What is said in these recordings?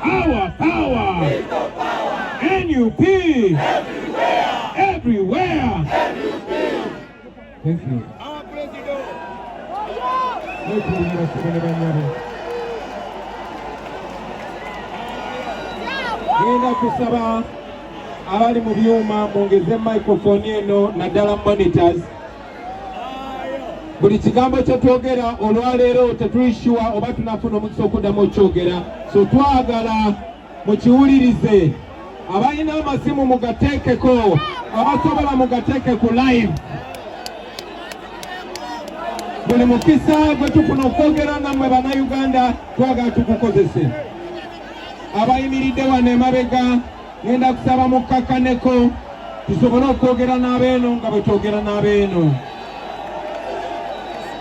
Our power. NUP. Everywhere. Thank you. Our president. Ngenda kusaba abali mu byuma mwongeze microphone eno naddala monitors. Buli kigambo kye twogera olwaleero tetulishiwa oba tunafuna omukisa okuddamu okyogera, so twagala mukiwulirize. Abalina amasimu mugateekeko, abasobola mugateeke ku live. Buli mukisa gwe tufuna okwogera nammwe bannayuganda twagala tukukozese. Abayimiridde wano emabega ngenda kusaba mukkakaneko tusobole okwogera n'abeeno nga bwe twogera n'abeeno.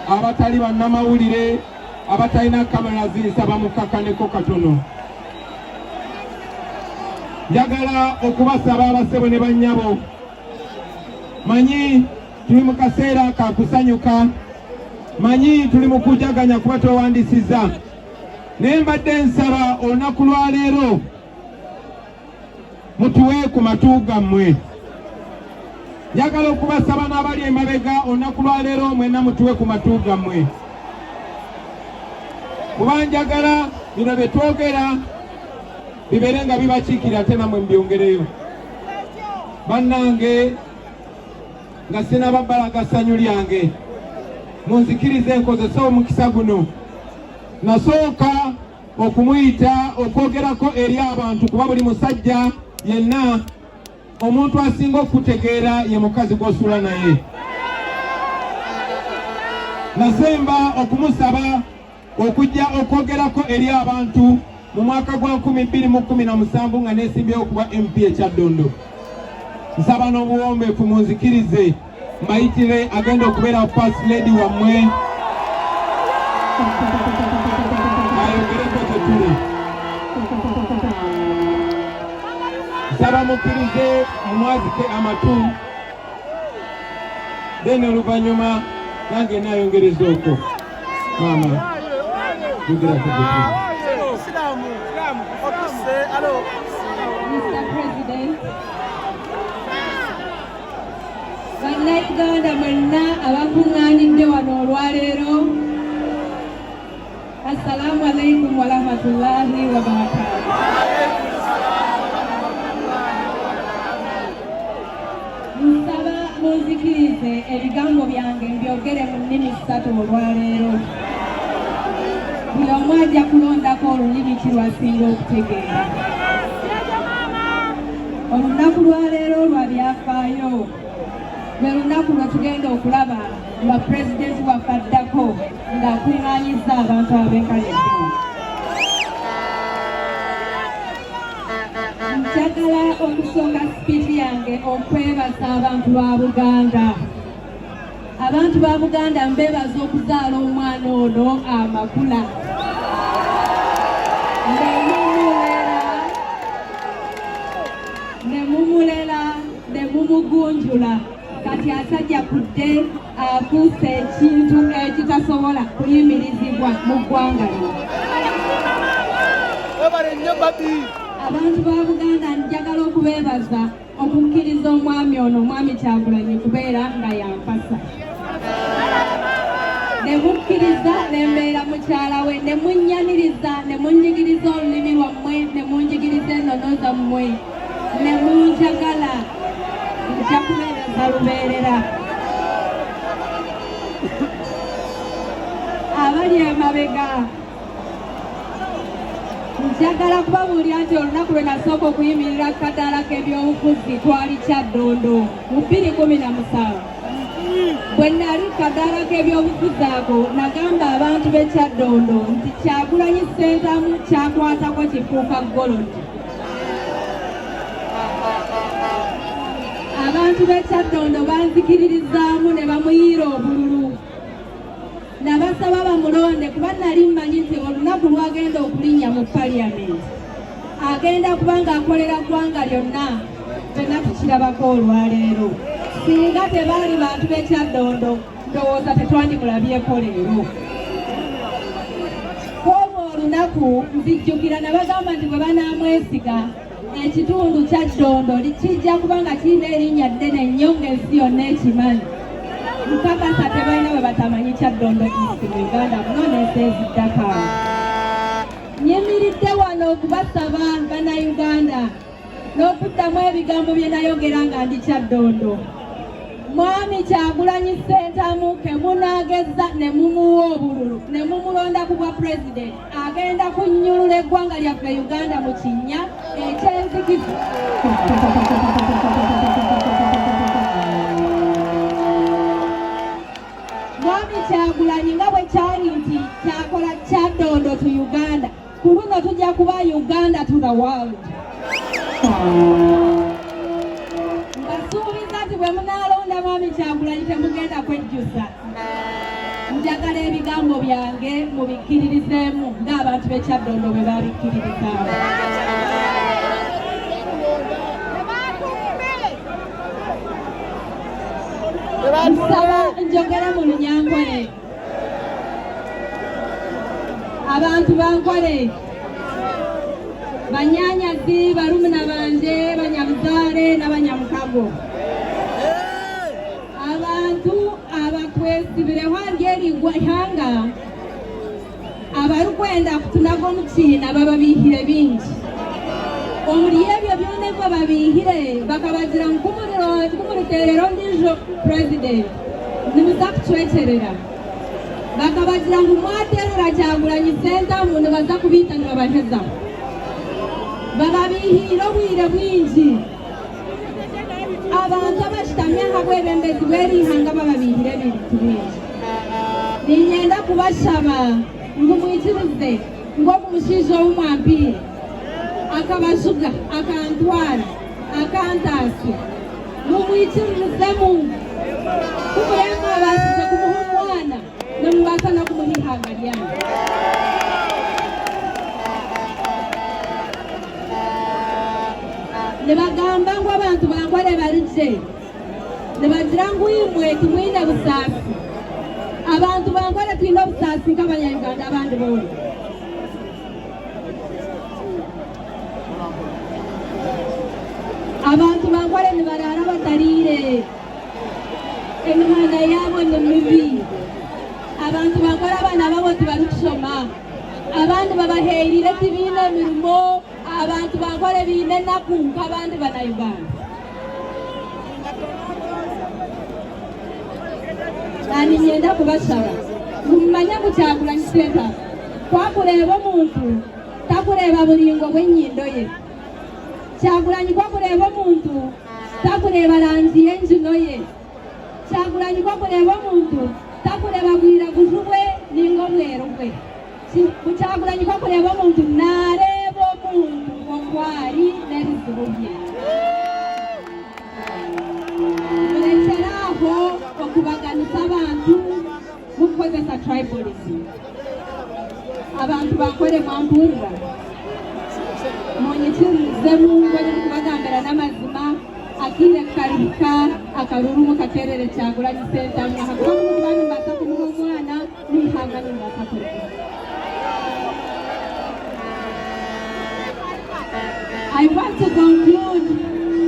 Abatali bannamawulire abatalina kamera zinsaba mukkakaneko katono. Njagala okubasaba abasebo ne bannyabo, manyi tuli mu kaseera ka kusanyuka, manyi tuli mu kujaganya kuba twewandisiza, naye mbadde nsaba olunaku lwa leero mutuwe ku matu gammwe. Njagala okubasaba n'abali emabega olunaku lwa leero mwenna mutuwe ku matu gammwe, kuba njagala bino bye twogera bibeere nga bibakiikira ate namwe mbyongereyo. Bannange nga sinnababbalaga ssanyu lyange, munzikirize nkozese omukisa guno. Nasooka okumuyita okwogerako eri abantu, kuba buli musajja yenna omuntu asinga okutegeera ye mukazi gw'osula naye. Nasemba okumusaba okujja okwogerako eri abantu mu mwaka gwa 2017 nga neesimbyewo okuba MP ekyaddondo. Nsaba n'obuwombeefu munzikirize mbayitire agenda okubeera first lady wammwe ayogereko tetuli. Nsaba mukkirize mumwazike amatu, then oluvannyuma nange nayongereza okwo. Maama Mr. President, bannayuganda mwenna abakuŋŋaanidde wano olwaleero, assalamu alaikum warahmatullahi wabarakatuh. Nsaba munzikirize ebigambo byange mbyogere mu nnimi 3 olwaleero. Buli omu ajja kulondako olulimi kirwasinga okutegeera. Olunaku lwaleero lwa byafaayo, lwe lunaku lwe tugenda okulaba nga pulezidenti waffe addako ng'akuŋŋaanyizza abantu ab'enkalejjo. Njagala okusonga sipiiti yange okwebaza abantu ba Buganda. Abantu ba Buganda mbeebaza okuzaala omwana ono amakula. Ne mumugunjula kati asajja kudde akuusa ekintu ekitasobola kuyimirizibwa mu ggwanga lino. Abantu ba Buganda njagala okubeebaza okukkiriza omwami ono, omwami Kyagulanyi, kubeera nga yampasa. Ne mukkiriza ne mbeera mukyala we, ne munnyaniriza, ne munjigiriza olulimi lwammwe, ne munjigiriza ennono zammwe, ne munjagala. Nja kubeereza lubeerera. Abali emabega, njagala kubabuulira nti olunaku lwe nasooka okuyimirira ku kadaala k'ebyobufuzi twali Kyaddondo mu 2017. Bwe nali ku kadaala k'ebyobufuzi ago nagamba abantu b'e Kyaddondo nti Kyagulanyi Ssentamu kyakwatako kifuuka golodi. Abantu b'e Kyaddondo banzikiririzaamu ne bamuyiira obululu. Nabasaba bamulonde kuba nali mmanyi nti olunaku lwagenda okulinnya mu Parliament agenda kuba ng'akolera ggwanga lyonna, ffenna tukirabako olwaleero. Singa tebaali bantu b'e Kyaddondo ndowooza tetwandimulabyeko leero. Olwo lunaku nzijjukira nabagamba nti bwe banaamwesiga ekitundu kya Ddondo kijja kuba nga kirina erinnya ddene nnyo ng'ensi yonna ekimanyi. Nkakasa tebalina bwe batamanyi kya Ddondo East mu Uganda muno n'ensi eziddako awo. Nyimiridde wano okubasaba bannayuganda n'okuddamu ebigambo bye nayogera nga ndi kya Ddondo. Mwami Kyagulanyi Ssentamu ke munaagezza ne mumuwa obululu ne mumulonda ku bwa pulezidenti agenda kunnyulula eggwanga lyaffe Uganda mu kinnya eky'enzikiza. Mwami Kyagulanyi nga bwe kyali nti kyakola kya Ddondo to Uganda, ku luno tujja kuba Uganda to the world. Mbasuubiza nti bwe munaalonda Mwami Kyagulanyi temugenda kwejjusa. Njagala ebigambo byange mubikkiririzeemu ng'abantu b'e Kyaddondo bwe babikkiririzaamu. Nsaba njogere mu Lunyankole. Abantu bankole, banyanyazi, barumuna banje, banyabuzaale n'abanyamukago. Abantu abakwesibireho ali ihanga abarikwenda kutunaga omukiina bababiihire bingi. Omuli ebyo byona ebyo babiihire bakabagira nkumuriterero ndijo pulezidenti nimuza kucwecerera. Bakabagira ngu mwaterera Kyagulanyi Ssentamu nibaza kubiita nibabahezaho. Bababiihire obwire bwingi. Abantu abashitamye aha bwebembezi bw'erihanga bababiihire ebintu bingi. Ninyenda kubashaba ngu mwikirize ng'omushaija ow'omwampiire akabashuga akantwara akantaasya mumwikirizemu kumulema abasize kumuha omwana nemubasa n'okumuha ihanga lyange. Nebagamba ngu abantu bankole balijje nebagira ngu imwe timwine busaasi. Abantu bankole tulina obusaasi nk'abanyayuganda abandi boona. Abantu bankole nibaraara batariire, emihanda yaabo ni mibi. Abantu bankole abaana babo tibarikushoma, abandi babaheerire tibiine emirimo. Abantu bankole biine enaku nk'abandi bannayuganda. Kandi nyenda kubasaba mumanye ku Kyagulanyi Ssentamu kwakureeba omuntu takureeba bulingo bw'ennyindo ye. Kyagulanyi kwakureeba omuntu takureeba langi y'enjino ye. Kyagulanyi kwakureeba omuntu takureeba bwiraguzu bwe ninga obweru bwe. Kyagulanyi kwakureeba omuntu naareeba omuntu ng'okwali n'ebizibu bye. Mulekere aho okubaganisa abantu mukukozesa tribalism. Abantu bankole mwampulira munyikirizemu ngwene kubagambira n'amazima akiire kukalihika akalulumu katerere Kyagulanyi Ssentamu hakuba kuba nimbasa kumuha omwana n'ihanga nimbasa kulima. I want to conclude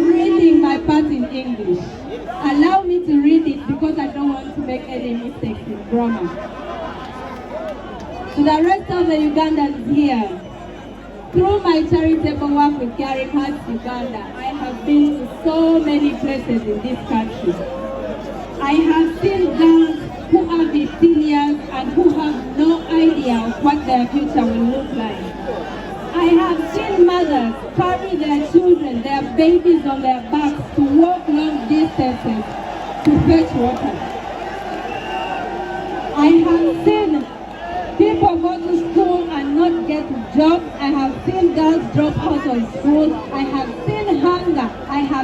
reading my part in English. Allow me to read it because I don't want to make any mistakes in grammar. To the rest of the Ugandans here, through my charitable work with Caring Hearts Uganda, I have been to so many places in this country. I have seen girls who are 15 years and who have no idea of what their future will look like. I have seen mothers carry their children, their babies on their backs to walk long distances to fetch water. I have seen people go to school and not get jobs. I have seen girls drop out of school. I have seen hunger. I have